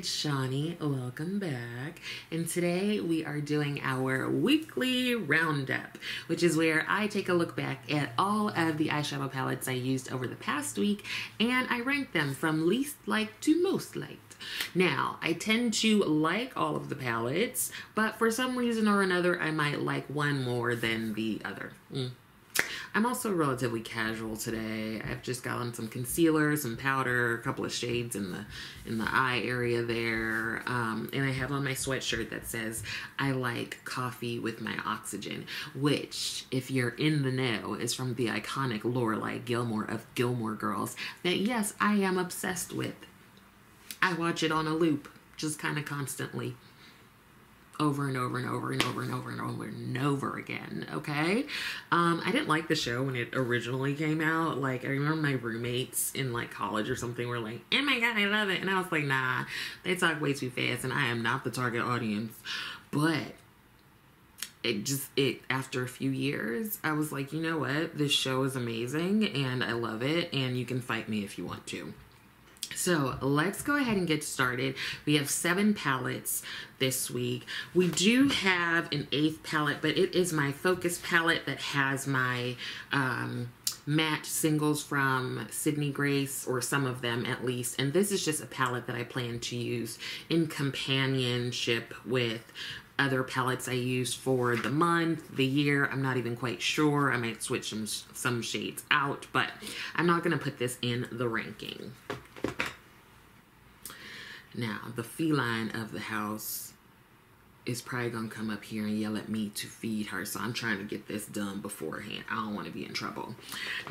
it's Shawnee. Welcome back. And today we are doing our weekly roundup, which is where I take a look back at all of the eyeshadow palettes I used over the past week and I rank them from least liked to most liked. Now, I tend to like all of the palettes, but for some reason or another, I might like one more than the other. I'm also relatively casual today. I've just got on some concealer, some powder, a couple of shades in the eye area there, and I have on my sweatshirt that says, I like coffee with my oxygen, which, if you're in the know, is from the iconic Lorelai Gilmore of Gilmore Girls that, yes, I am obsessed with. I watch it on a loop, just kind of constantly. Over and over and over and over and over and over and over again, okay? I didn't like the show when it originally came out. Like, I remember my roommates in, like, college or something were like, oh my god, I love it. And I was like, nah, they talk way too fast and I am not the target audience. But after a few years, I was like, you know what? This show is amazing and I love it and you can fight me if you want to. So let's go ahead and get started. We have 7 palettes this week. We do have an 8th palette, but it is my Focus palette that has my matte singles from Sydney Grace, or some of them at least. And this is just a palette that I plan to use in companionship with other palettes I used for the month, the year. I'm not even quite sure. I might switch some shades out, but I'm not going to put this in the ranking. Now, the feline of the house is probably going to come up here and yell at me to feed her, so I'm trying to get this done beforehand. I don't want to be in trouble.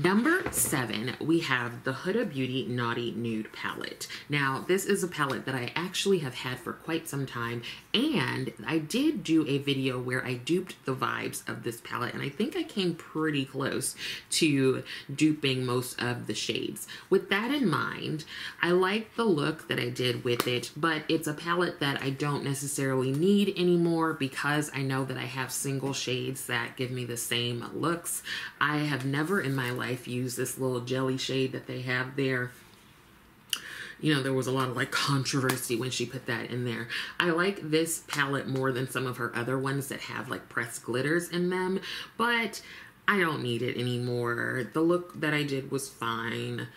Number 7, we have the Huda Beauty Naughty Nude palette. Now, this is a palette that I actually have had for quite some time, and I did do a video where I duped the vibes of this palette, and I think I came pretty close to duping most of the shades. With that in mind, I like the look that I did with it, but it's a palette that I don't necessarily need anymore because I know that I have single shades that give me the same looks. I have never in my life used this little jelly shade that they have there. You know, there was a lot of like controversy when she put that in there. I like this palette more than some of her other ones that have like pressed glitters in them, but I don't need it anymore. The look that I did was fine.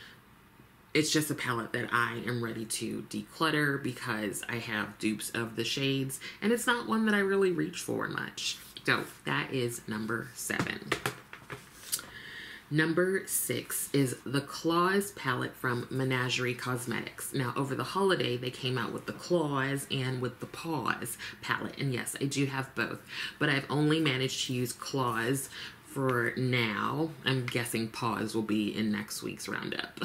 It's just a palette that I am ready to declutter because I have dupes of the shades, and it's not one that I really reach for much. So that is number 7. Number 6 is the Claws palette from Menagerie Cosmetics. Now, over the holiday, they came out with the Claws and with the Paws palette. And yes, I do have both, but I've only managed to use Claws for now. I'm guessing Paws will be in next week's roundup.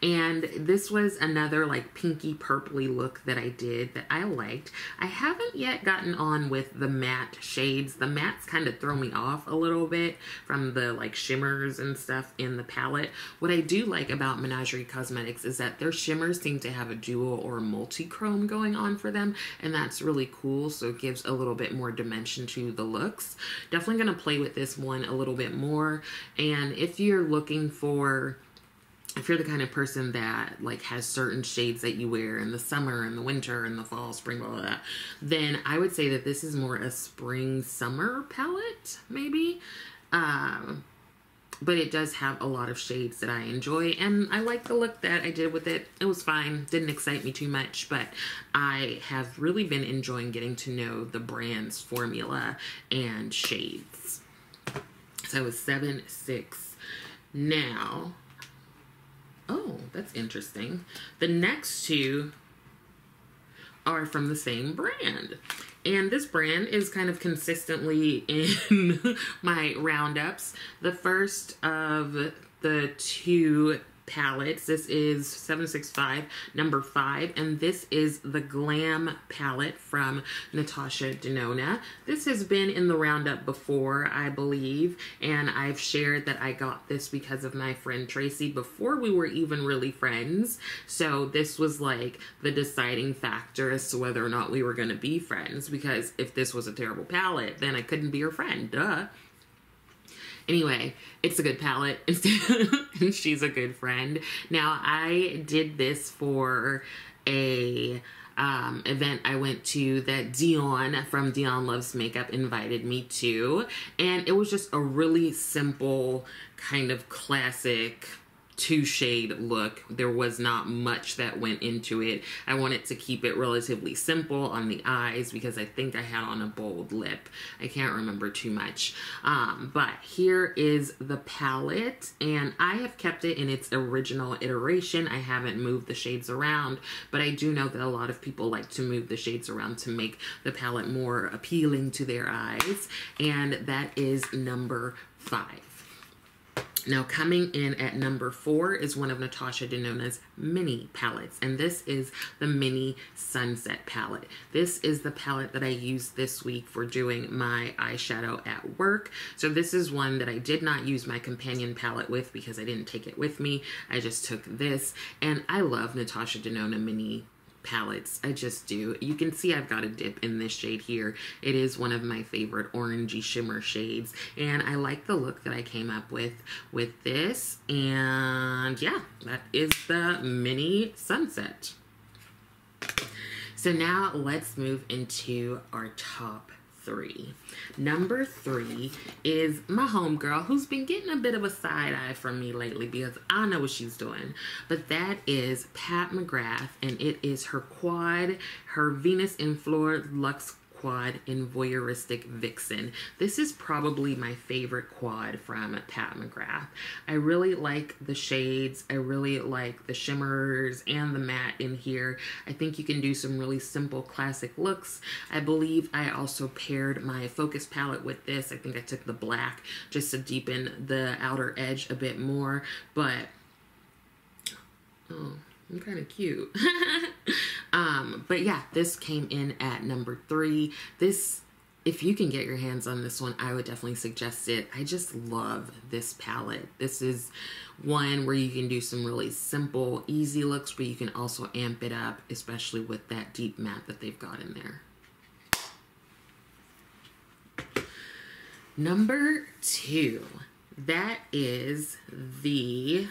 And this was another like pinky purpley look that I did that I liked. I haven't yet gotten on with the matte shades. The mattes kind of throw me off a little bit from the like shimmers and stuff in the palette. What I do like about Menagerie Cosmetics is that their shimmers seem to have a dual or multi-chrome going on for them, and that's really cool, so it gives a little bit more dimension to the looks. Definitely gonna play with this one a little bit more. And if you're looking for, if you're the kind of person that like has certain shades that you wear in the summer and the winter and the fall, spring, blah, blah, blah, then I would say that this is more a spring summer palette maybe. But it does have a lot of shades that I enjoy, and I like the look that I did with it. It was fine, didn't excite me too much, but I have really been enjoying getting to know the brand's formula and shades. So it's 7, 6. Now, oh, that's interesting. The next 2 are from the same brand. And this brand is kind of consistently in my roundups. The first of the 2 palettes, this is 765 number 5, and this is the GLAM palette from NATASHA DENONA. This has been in the roundup before, I believe, and I've shared that I got this because of my friend Tracy before we were even really friends. So this was like the deciding factor as to whether or not we were going to be friends, because if this was a terrible palette, then I couldn't be her friend, duh. Anyway, it's a good palette, and she's a good friend. Now, I did this for a event I went to that Dion from Dion Loves Makeup invited me to. And it was just a really simple, kind of classic 2-shade look. There was not much that went into it. I wanted to keep it relatively simple on the eyes because I think I had on a bold lip. I can't remember too much. But here is the palette, and I have kept it in its original iteration. I haven't moved the shades around, but I do know that a lot of people like to move the shades around to make the palette more appealing to their eyes, and that is number 5. Now, coming in at number 4 is one of Natasha Denona's mini palettes, and this is the Mini Sunset palette. This is the palette that I used this week for doing my eyeshadow at work. So this is one that I did not use my companion palette with because I didn't take it with me. I just took this, and I love Natasha Denona mini palettes. I just do. You can see I've got a dip in this shade here. It is one of my favorite orangey shimmer shades, and I like the look that I came up with this. And yeah, that is the Mini Sunset. So now let's move into our top 3. Number 3 is my homegirl, who's been getting a bit of a side eye from me lately because I know what she's doing. But that is Pat McGrath, and it is her quad, her Venus in Fleur Luxe Quad in Voyeuristic Vixen. This is probably my favorite quad from Pat McGrath. I really like the shades. I really like the shimmers and the matte in here. I think you can do some really simple classic looks. I believe I also paired my focus palette with this. I think I took the black just to deepen the outer edge a bit more, but oh, I'm kind of cute. But yeah, this came in at number 3. This, if you can get your hands on this one, I would definitely suggest it. I just love this palette. This is one where you can do some really simple, easy looks, but you can also amp it up, especially with that deep matte that they've got in there. Number 2, that is the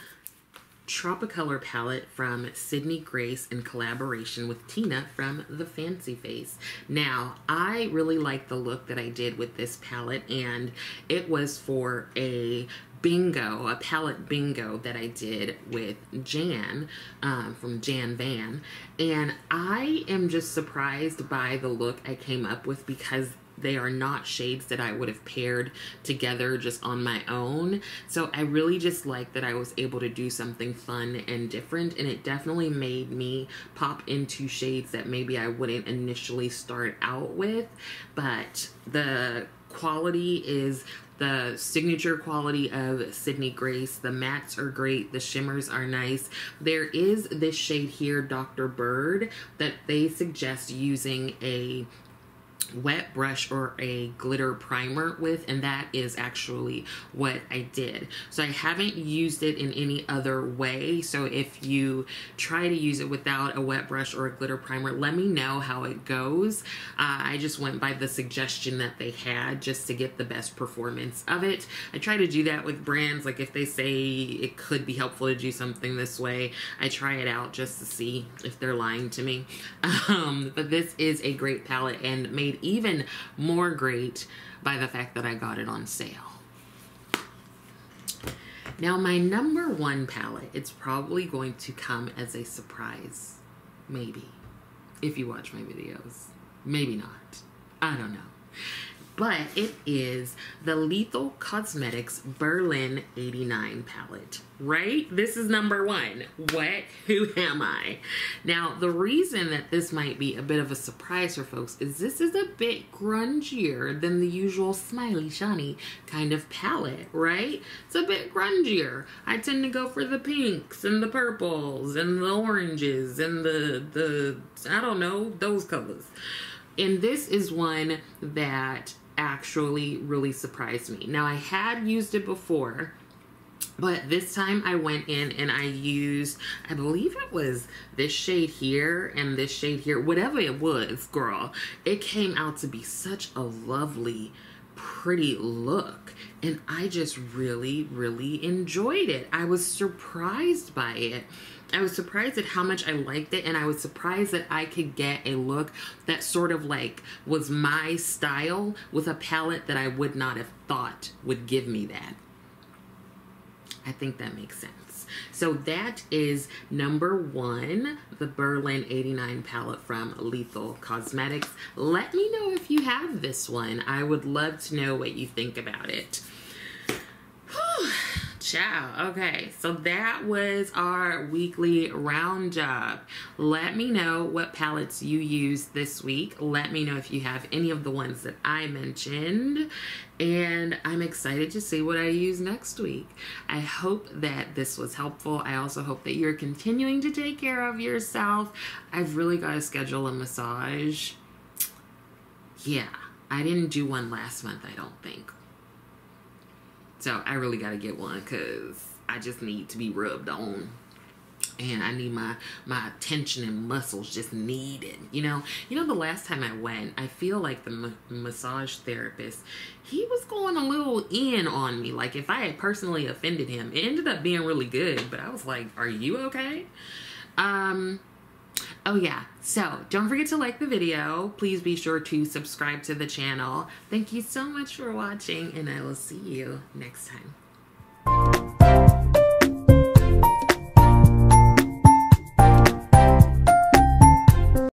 TROPICOLOR palette from Sydney Grace in collaboration with Tina from the FANCYFACE. Now, I really like the look that I did with this palette, and it was for a bingo, a palette bingo that I did with Jan from Jan Van, and I am just surprised by the look I came up with because they are not shades that I would have paired together just on my own. So I really just like that I was able to do something fun and different, and it definitely made me pop into shades that maybe I wouldn't initially start out with. But the quality is the signature quality of Sydney Grace. The mattes are great. The shimmers are nice. There is this shade here, Dr. Bird, that they suggest using a wet brush or a glitter primer with, and that is actually what I did. So I haven't used it in any other way, so if you try to use it without a wet brush or a glitter primer, let me know how it goes. I just went by the suggestion that they had just to get the best performance of it. I try to do that with brands, like if they say it could be helpful to do something this way, I try it out just to see if they're lying to me. But this is a great palette, and made even more great by the fact that I got it on sale. Now, my number 1 palette, it's probably going to come as a surprise, maybe, if you watch my videos. Maybe not. I don't know. But it is the Lethal Cosmetics Berlin 89 palette, right? This is number 1. What? Who am I? Now, the reason that this might be a bit of a surprise for folks is this is a bit grungier than the usual smiley shiny kind of palette, right? It's a bit grungier. I tend to go for the pinks and the purples and the oranges and the I don't know, those colors. And this is one that actually really surprised me. Now, I had used it before, but this time I went in and I used, I believe it was this shade here and this shade here, whatever it was, girl. It came out to be such a lovely, pretty look, and I just really, really enjoyed it. I was surprised by it. I was surprised at how much I liked it, and I was surprised that I could get a look that sort of like was my style with a palette that I would not have thought would give me that. I think that makes sense. So that is number 1, the Berlin 89 palette from Lethal Cosmetics. Let me know if you have this one. I would love to know what you think about it. Ciao. Okay, so that was our weekly roundup. Let me know what palettes you used this week. Let me know if you have any of the ones that I mentioned. And I'm excited to see what I use next week. I hope that this was helpful. I also hope that you're continuing to take care of yourself. I've really got to schedule a massage. Yeah, I didn't do one last month, I don't think. So I really got to get one because I just need to be rubbed on. And I need my attention and muscles just needed, you know? You know, the last time I went, I feel like the massage therapist, he was going a little in on me. Like if I had personally offended him, it ended up being really good. But I was like, are you okay? Oh yeah, so don't forget to like the video. Please be sure to subscribe to the channel. Thank you so much for watching, and I will see you next time.